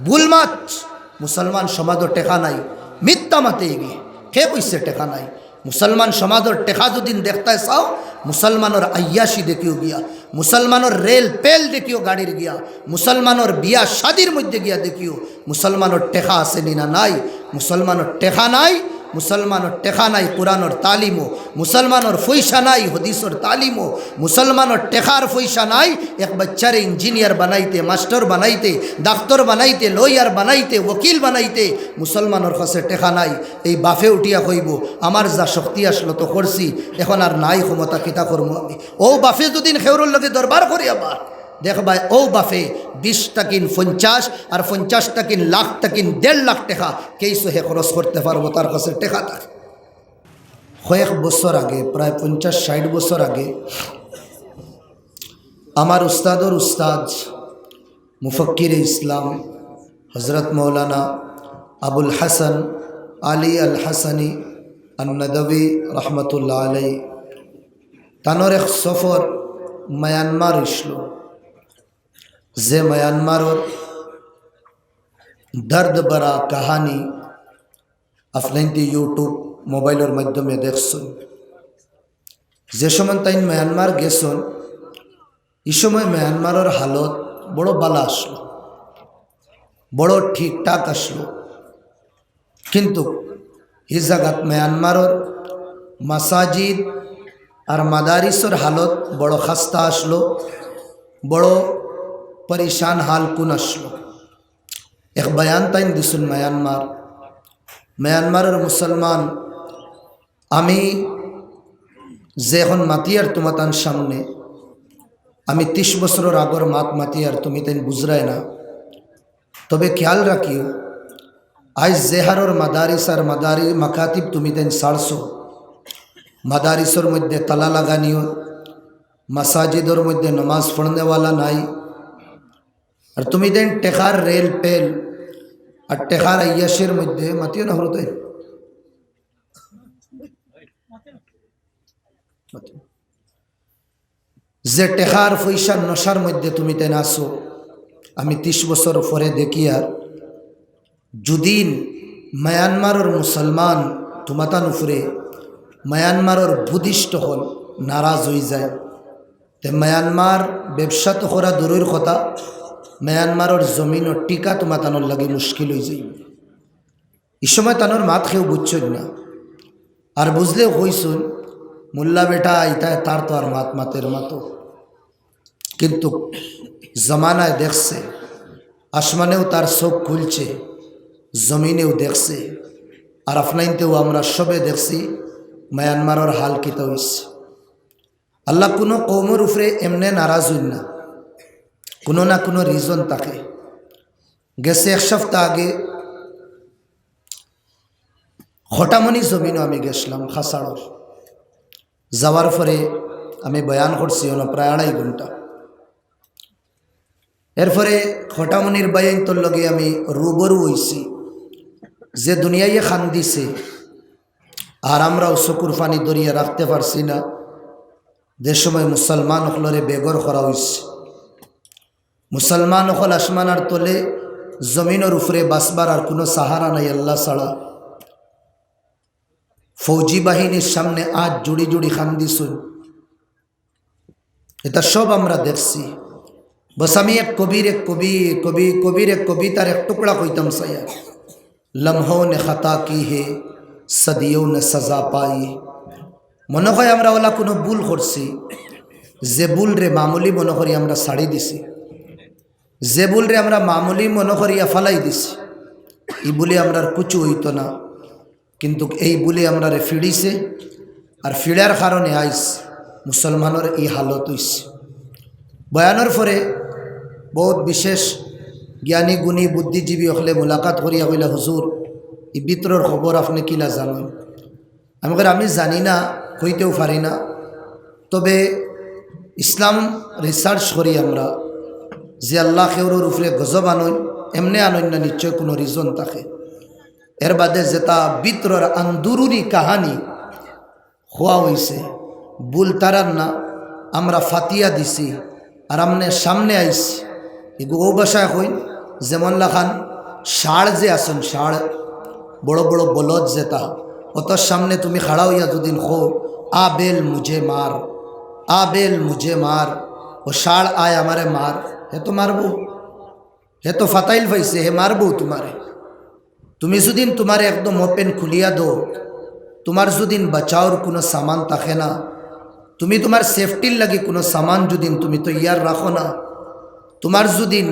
ভুল মাছ মুসলমান সমাজর টেকা নাই মিথ্যা মাতে গিয়ে কে কইছে টেকা নাই মুসলমান সমাজর টেকা যদি দেখতে চাও মুসলমানের আয়াসি দেখিও গিয়া মুসলমানের রেল পেল দেখিও গাড়ির গিয়া মুসলমানের বিয়া শাদির মধ্যে গিয়া দেখিও মুসলমানের টেকা আছে না নাই মুসলমানের টেকা নাই মুসলমানের টেকা নাই কোরআনের তালিমও মুসলমানের পয়সা নাই হদিসের তালিমও মুসলমানের টেকার পয়সা নাই এক বাচ্চারে ইঞ্জিনিয়ার বানাইতে মাস্টার বানাইতে ডাক্তার বানাইতে লয়ার বানাইতে ওকিল বানাইতে মুসলমানের কাছে টেকা নাই। এই বাফে উঠিয়া কইব আমার যা শক্তি আসলো তো করছি এখন আর নাই ক্ষমতা কিতা করবো আমি। ও বাফে দুদিন খেউরের লগে দরবার করি আবার দেখবা ও বাফে 20 টাকিন 50 আর 50 টাকিন লাখ টাকিন 1.5 লাখ টাকা কেইসো হে খরচ করতে পারবো তার কাছে টাকা থাকে। কয়েক বছর আগে প্রায় 50-60 বছর আগে আমার উস্তাদর উস্তাদ মুফক্কির ইসলাম হজরত মৌলানা আবুল হাসান আলী আল হাসানি আন-নাদবী রহমতুল্লাহ আলাই তানোর এক সফর মায়ানমার ইসলো যে মায়ানমারর দর্দ ভরা কাহানি আপনাইতে ইউটিউব মোবাইলের মাধ্যমে দেখছেন। যে সময় তাই মায়ানমার গেছেন এই সময় মায়ানমারের হালত বড় বালা আসলো বড় ঠিকঠাক আসলো কিন্তু এই জায়গাত মায়ানমারের মাসাজিদ আর মাদারিসের হালত বড় খাস্তা আসলো বড় পরেশান হাল কুন আসলো। এক বয়ান তাইন দিছুন মায়ানমারের মুসলমান আমি যে এখন মাতিয়ার তোমাতান সামনে আমি 30 বছরের আগর মাতিয়ার তুমি তাই বুঝরায় না তবে খেয়াল রাখিও আজ জেহারর মাদারিস আর মাকাতিব তুমি তাই সারছো মাদারিসের মধ্যে তালা লাগানিও মাসাজিদর মধ্যে নমাজ পড়নেওয়ালা নাই আর তুমি দেন টেকার রেল পেল আর টেকার আয়াসের মধ্যে মাতিও না হলো তাই যে টেকার পয়সার নশার মধ্যে তুমি তেন আসো আমি 30 বছর পরে দেখি আর যদিন মায়ানমারের মুসলমান তোমাতান উপরে মায়ানমারের বুদ্ধিষ্ট হল নারাজ হয়ে যায় তে মায়ানমার ব্যবসা তো করা দূরের কথা মায়ানমারের জমিন টিকা তোমার তানোর লাগে মুশকিল হয়ে যাই। এই সময় তানোর মাত কেউ বুঝছেন না আর বুঝলেও কইসুন মোল্লা বেটা ইতায় তার তো আর মাতের মতো কিন্তু জমানায় দেখছে আসমানেও তার চোখ খুলছে জমিনেও দেখছে আর আপনাইতেও আমরা সবে দেখছি মায়ানমারের হাল কিতা হইছে। আল্লাহ কোনো কৌমের উপরে এমনে নারাজ হইন না কোনো না কোনো রিজন থাকে। গেছে 1 সপ্তাহ আগে খটামনি জমিনও আমি গেছিলাম খাসাড়র যাওয়ার পরে আমি বয়ান করছি প্রায় 2.5 ঘন্টা এরপরে খটামনির বয়ান তোর লগে আমি রুবরু হইছি যে দুনিয়ায় খান দিছে আর আমরাও চকুর পানি দরিয়া রাখতে পারছি না। যে সময় মুসলমান হলরে বেগর করা হয়েছে মুসলমান হল আসমানার তলে জমিনের উপরে বাসবার আর কোনো সাহারা নাই আল্লাহ ছাড়া। ফৌজি বাহিনীর সামনে আজ জুড়ি জুড়ি খান দিছুন এটা সব আমরা দেখছি। বস আমি এক কবিতার এক টুকরা কইতাম সাইয়া লম্হোं ने खता की है सदियों ने सजा पाई। মনে হয় আমরা ওলা কোনো ভুল করছি যে ভুল রে মামুলি মনে করি আমরা ছাড়ি দিছি যে ভুল রে আমরা মামুলি মনে করিয়া ফালাই দিছি এই বলে আমরা কুচু হইতো না কিন্তু এই বলে আমরা রে ফিড়িছে আর ফিড়ার কারণে আইস মুসলমানের এই হালত হইছে। বয়ানোর পরে বহুত বিশেষ জ্ঞানী গুণী বুদ্ধিজীবী হলে মোলাকাত করিয়া কইলা হুজুর এই ভিতরের খবর আপনি কিলা জানেন। আমি জানি না কইতেও পারি না তবে ইসলাম রিসার্চ করি আমরা যে আল্লাহ খেউরের উপরে গজব আনইন এমনি আনইন না নিশ্চয় কোনো রিজন থাকে। এর বাদে যেটা ভিতরের আন্দুরুনি কাহানি হওয়া হয়েছে ভুল তারার না আমরা ফাতিয়া দিছি আর আমনে সামনে আইছি এগু ও বাসায় হইন যেমন লাখান ষাঁড় যে আসুন ষাঁড় বড় বড় বলদ যেটা অতর সামনে তুমি খাড়া হইয়া দুদিন খো আ বেল মুঝে মার, আ বেল মুঝে মার, ও ষাঁড় আয় আমারে মার, হে তো মারবো, হে তো ফাতাইল পাইছে, হে মারবো তোমারে। তুমি যদিন তোমারে একদম ওপেন খুলিয়া দো, তোমার যদিন বাঁচাওর কোনো সামান থাকে না, তুমি তোমার সেফটির লাগে কোনো সামান যদিন তুমি তো ইয়ার রাখো না, তোমার যদিন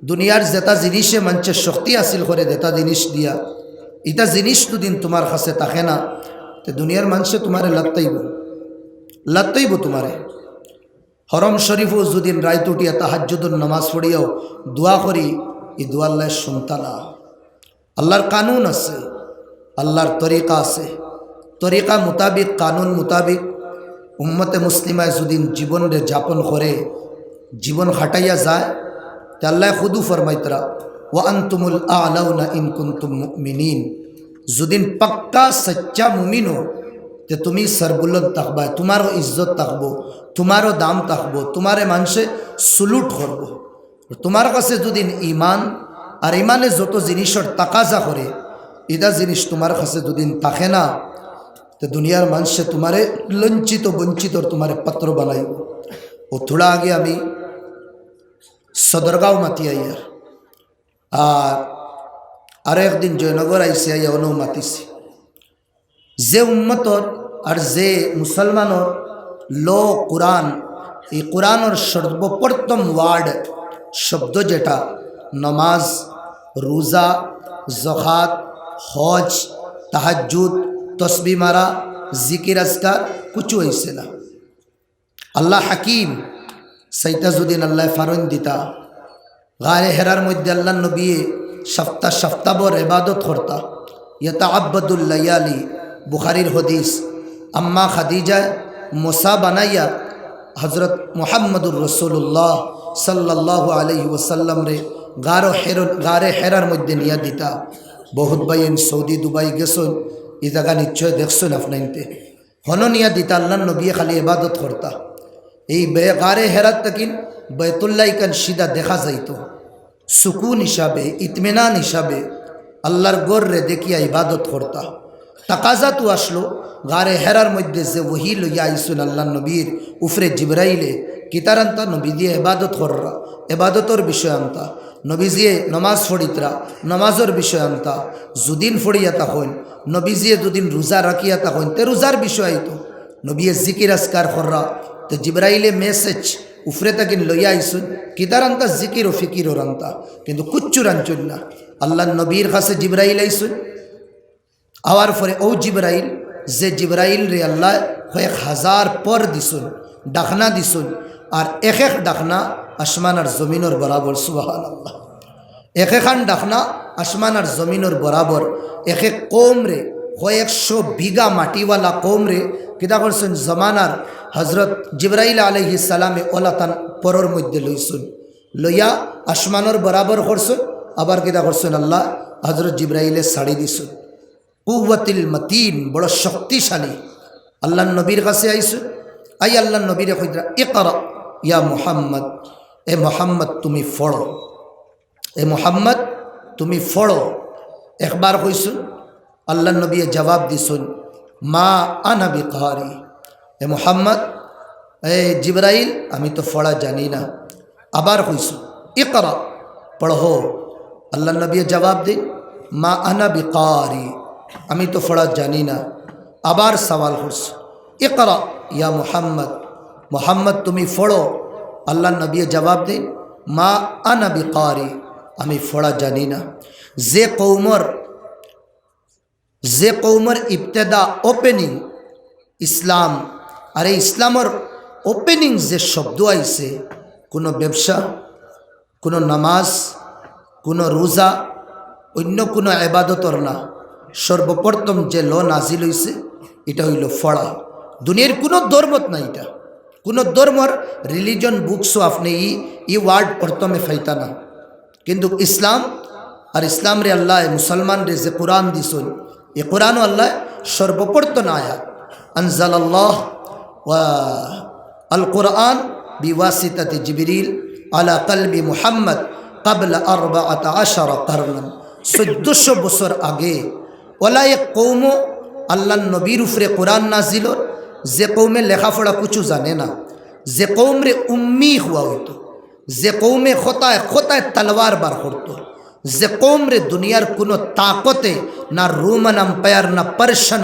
দুনিয়ার যেটা জিনিসে মানুষের শক্তি হাসিল করে যেটা জিনিস দিয়া এটা জিনিস দুদিন তোমার কাছে থাকে না, তো দুনিয়ার মানুষে তোমারে লাগতেইব তোমারে। হরম শরীফও যদিন রাইত উঠিয়া তাহাজ্জুদের নামাজ পড়িয়াও দোয়া করি, এই দোয়া আল্লাহ শুনতা না। আল্লাহর কানুন আছে, আল্লাহর তরিকা আছে, তরিকা মোতাবিক কানুন মোতাবিক উম্মতে মুসলিমায় যদিন জীবন রে যাপন করে, জীবন খাটাইয়া যায়, তে আল্লাহ খুদু ফরমাইতরা ওয়া আনতুমুল আ'লাউনা ইন কুনতুম মুমিনিন, যদিন পাক্কা সচ্চা মুমিন হো তে তুমি সরবুলন্দ থাকবা, তোমারও ইজ্জত থাকবো, তোমারও দাম থাকবো, তোমারে মানুষে সুলুট করবো। তোমার কাছে যদিন ইমান আর ইমানে যত জিনিসের তাকাজা করে এটা জিনিস তোমার কাছে যদিন থাকে না, তো দুনিয়ার মানুষে তোমারে লঞ্চিত বঞ্চিত তোমারে পাত্র বানাইব। ও থোড়া আগে আমি সদরগাঁও মাতি আইয়ার আর একদিন জয়নগর আইসি আইয়া অনও মাতিছি, যে উম্মতর আর যে মুসলমানর লো কোরআন, এই কোরআনের সর্বপ্রথম ওয়ার্ড শব্দ যেটা নমাজ, রোজা, জকাত, হজ, তাহাজ্জুদ, তসবি মারা, জিকির আজকার কিছু হয়েছে না। আল্লাহ হাকিম সৈতাজুদ্দিন আল্লাহ ফারুন দিতা গায়ে হেরার মধ্যে আল্লাহ নবী সপ্তাহবর ইবাদত করতা, ইয়াতাআব্বাদুল লায়ালি, বুখারীর হদিস। আম্মা খাদিজা মোসা বানাইয়া হজরত মুহাম্মদুর রসুল্লাহ সাল্লাল্লাহু আলাইহি ওয়াসাল্লাম রে গারে হেরার মধ্যে নিয়া দিতা। বহুত বাইন সৌদি দুবাই গেছেন, এই জায়গা নিশ্চয় দেখছেন আপনাইতে, হন নিয়া দিতা। আল্লাহ নবী খালি ইবাদত করতা। এই গারে হেরাত তাকিন বাইতুল্লাহ কান সিধা দেখা যাইত, সুকুন হিসাবে ইতমিনান হিসাবে আল্লাহর গর রে দেখিয়া ইবাদত করতা। তাকাজা তো আসলো গারে হেরার মধ্যে যে ওহি লইয়া আইসুন আল্লাহ নবীর উফরে জিবরাইলে কিতার আনতা, নবী দিয়ে ইবাদত কররা, ইবাদতর বিষয় আনতা, নবীজিয়ে নমাজ ফড়িতরা, নমাজর বিষয় আনতা, যুদিন ফড়িয়া তখন নবীজিয়ে দুদিন রোজা রাখিয়া তখন তে রোজার বিষয় আইতো, নবীয়ে জিকির আসকার কররা, তো জিবরাইলে মেসেজ উফরে তাকিন লইয়া আইসুন কিতার আনতা, জিকির ও ফিকির ওর আনতা, কিন্তু কুচ্চুর আনচুন না। আল্লাহ নবীর কাছে জিবরাইল আইসুন, আওয়ার পরে ও জিবরাইল, যে জিবরাইল রে আল্লাহ 1000 পর দিছুন, ডাকনা দিছুন, আর এক এক ডাকনা আসমান আর জমিনের বরাবর। সুবহানাল্লাহ, এক এখান ডাকনা আসমান আর জমিনের বরাবর। এক এক কৌম রে 100 বিঘা মাটিওয়ালা কৌম রে কিতা করছেন, জমানার হজরত জিবরাইল আলাইহিস সালামে ওলাতান পরর মধ্যে লইছুন, লইয়া আসমানের বরাবর করছুন। আবার কিতা করছেন, আল্লাহ হজরত জিবরাইলে ছাড়ি দিছুন। কুওয়াতিল মতিন, বড় শক্তিশালী। আল্লাহ নবীর কাছে আইসুন, আই আল্লাহ নবীরে কইরা ইকরা ইয়া মুহাম্মদ, এ মুহাম্মদ তুমি পড়ো, এ মুহাম্মদ তুমি পড়ো। একবার কইসুন, আল্লাহ নবী জবাব দিছুন, মা আনা বিকারি, এ মুহাম্মদ, এ জিবরাইল আমি তো পড়া জানি না। আবার কইসুন ইকরা, পড়ো। আল্লাহ নবী জবাব দিন, মা আনা বিকারি, আমি তো পড়া জানি না। আবার সওয়াল করছ, ইকরা ইয়া মুহাম্মদ, মুহাম্মদ তুমি পড়ো। আল্লাহ নবী জবাব দিন, মা আনা বিকারি, আমি পড়া জানি না। যে কৌমর ইবতেদা ওপেনিং ইসলাম, আর এই ইসলামের ওপেনিং যে শব্দ আইছে, কোনো ব্যবসা, কোনো নামাজ, কোনো রোজা, অন্য কোনো ইবাদতর না, সর্বপ্রথম যে ল নাজিল হইছে এটা হইল ফড়া। দুনিয়ার কোনো ধর্মত না, এটা কোনো ধর্মর রিলিজন বুকসও আপনি ই ওয়ার্ড প্রথমে ফাইতা না, কিন্তু ইসলাম আর ইসলাম রে আল্লাহ মুসলমান রে যে কোরআন দিছুন, এই কোরআনও আল্লাহ সর্বপ্রথম আয়াত আনজালাল্লাহ ওয়া আল কোরআন বিওয়াসিতাতি জিবরিল আলা কলবি মুহাম্মদ قبل 14 قرنا 1400 বছর আগে ওলা এক কৌম আল্লাহর নবীর উপরে কোরআন নাজিল, যে কৌমে লেখাপড়া কিছু জানে না, যে কৌমরে উম্মি হওয়া হইতো, যে কৌমে খোতায় খোতায় তলোয়ার বার করতো, যে কৌমরে দুনিয়ার কোনো তাকতে না রোমান আম্পায়ার না পার্সিয়ান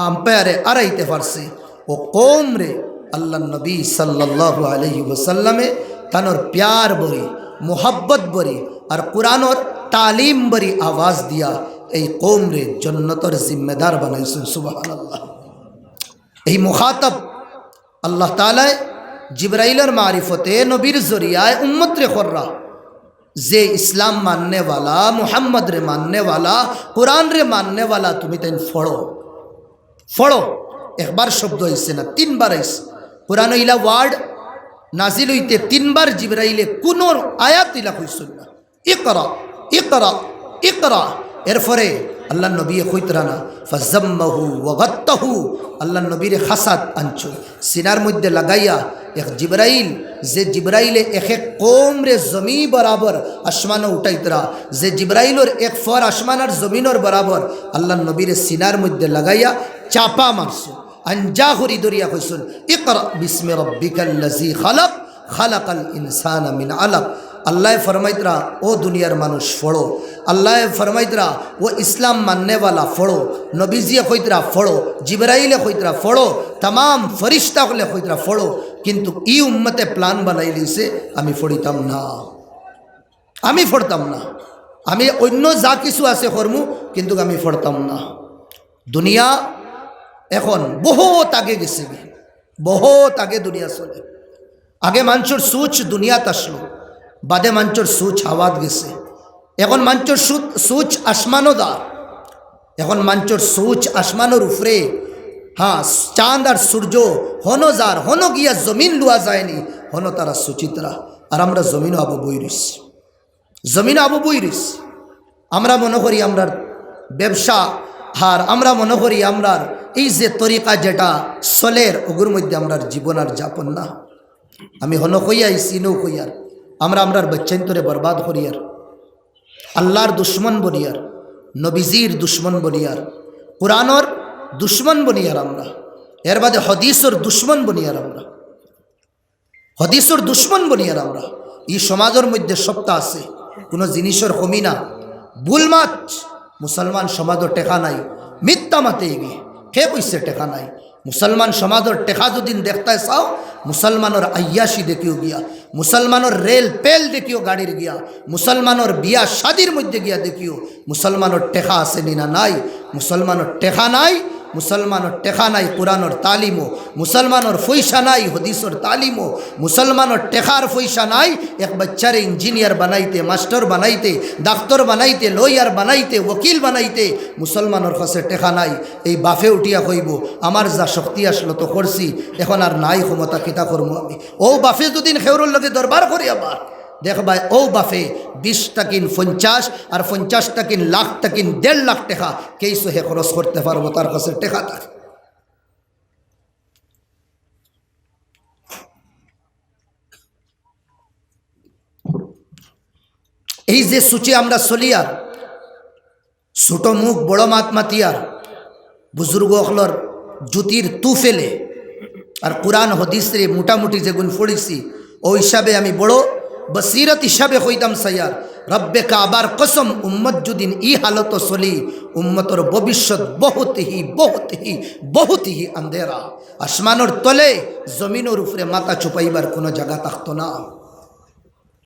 আম্পায়ারে আড়াইতে পারছে, ও কৌমরে আল্লাহ নবী সাল্লাল্লাহু আলাইহি ওয়াসাল্লামে তানোর প্যার বরি মোহাব্বত বরি আর কোরআনর তালিম বরি আওয়াজ দিয়া এই কৌমরে জন্নতর জিম্মেদার বানাইছেন। সুবহানাল্লাহ। এই মুখাতব আল্লাহ তাআলা জিবরাইলের মারিফতে নবীর জরিয়ায় উম্মত রে কররা, যে ইসলাম মাননে वाला, मुहम्मद रे मानने वाला, कुरान रे मानने वाला, তুমি তাই ফড়ো ফড়ো। একবার শব্দ হইছে না, তিনবার হইছে। কুরআন ইলা ওয়ার্ড নাজিল হইতে তিনবার জিবরাইলে কোন আয়াত ইলা কইছেন না, ইকরা ইকরা ইকরা। এরপরে আল্লাহ নবী কইতরানা ফাজাম্মাহু ওয়া গাত্তাহু, আল্লাহ নবীর খাসাত আনছো সিনার মধ্যে লাগাইয়া এক জিবরাইল, যে জিবরাইলে এক এক কৌম রে জমি বরাবর আসমানে উঠাইতরা, যে জিবরাইলর এক ফর আসমান আর জমিনের বরাবর আল্লাহ নবীর সিনার মধ্যে লাগাইয়া চাপা মারছো, আঞ্জা হরি দরিয়া কইছেন ইকরা বিসমি রাব্বিকাল্লাযী খালাক খালাকাল ইনসানা মিন আলাক। अल्लाह फरमाइतरा ओ दुनियार मानुष फड़ो, अल्लाह फरमाइतरा वो इस्लाम मानने वाला फड़ो, नबीजिया खोइतरा फड़ो, जिब्राइले खोइतरा फड़ो, तमाम फरिश्ता को खोइतरा फड़ो, किंतु ई उम्मते प्लान बनाइली से आमी फड़िताम ना, आमी फड़ताम ना, आमी अन्य जा किछु आछे करमु किंतु आमी फड़ताम ना। दुनिया एखन बहुत आगे गेছে, बहुत आगे दुनिया चले। आगे मानसर सोच दुनिया आसलो, বাদে মাঞ্চর সুচ হাওয়াত গেছে, এখন মাঞ্চর সুচ আসমানও দা, এখন মাঞ্চর সুচ আসমানোর উপরে, হ্যাঁ চাঁদ আর সূর্য হনো যার হনো গিয়া জমিন লুয়া যায়নি, হনো তারা সুচিত্রা, আর আমরা জমিনও আবু বইরিস, জমিন আবু বইরিস। আমরা মনে করি আমরার ব্যবসা, আর আমরা মনে করি আমরার এই যে তরিকা যেটা চলের ওগুর মধ্যে আমরার জীবন আর যাপন না। আমি হনো কইয়াই সিনও কইয়ার আমরা আমরার বাচ্চান্তরে বরবাদ করিয়ার, আল্লাহর দুশ্মন বনিয়ার, নবীজির দুশ্মন বনিয়ার, কুরআনর দুশ্মন বনিয়ার আমরা, এর বাদে হদিসর দুশ্মন বনিয়ার আমরা, হদিসর দুশ্মন বনিয়ার আমরা। এই সমাজের মধ্যে সপ্তাহ আছে, কোনো জিনিসের কমি না। ভুলমাত মুসলমান সমাজের টেকা নাই, মিথ্যা মাতে গিয়ে কে কইছে টেকা নাই। মুসলমান সমাজের টেকা যদিন দেখতে চাও, মুসলমানের আয়াসি দেখিও গিয়া, মুসলমানের রেল পেল দেখিও গাড়ির গিয়া, মুসলমানের বিয়া শাদির মধ্যে গিয়া দেখিও মুসলমানের টেকা আছে না নাই। মুসলমানের টেকা নাই, মুসলমানের টেকা নাই কোরআনের তালিমও, মুসলমানের পয়সা নাই হদিসের তালিমও, মুসলমানের টেকার পয়সা নাই এক বাচ্চারে ইঞ্জিনিয়ার বানাইতে, মাস্টার বানাইতে, ডাক্তার বানাইতে, লয়ার বানাইতে, ওকিল বানাইতে মুসলমানের কাছে টেকা নাই। এই বাফে উঠিয়া কইব আমার যা শক্তি আসলো তো করছি, এখন আর নাই ক্ষমতা, কিতা করবো আমি। ও বাফে দুদিন খেউরের লগে দরবার করি আবার দেখবাই, ও বাফে 20 টাকিন 50 আর 50 টাকিন লাখ টাকিন 1.5 লাখ টাকা কেইসো হে খরচ করতে পারবো, তার কাছে টাকা থাকে। এই যে সূচি আমরা চলিয়ার, ছোট মুখ বড় মাত মাতিয়ার, বুজুর্গ অখলর জুতির তু ফেলে আর কোরআন হদিস রে মোটামুটি যেগুন পড়েছি ও হিসাবে আমি বড় বসিরত হিসাবে কইতাম সাইয়ার রব্বে কাবার কসম, উম্মত যদিন ই হালত চলি উম্মতর ভবিষ্যৎ বহুত হি আন্ধেরা। আসমানোর তলে জমিনের উপরে মাথা চুপাইবার কোনো জায়গা থাকতো না।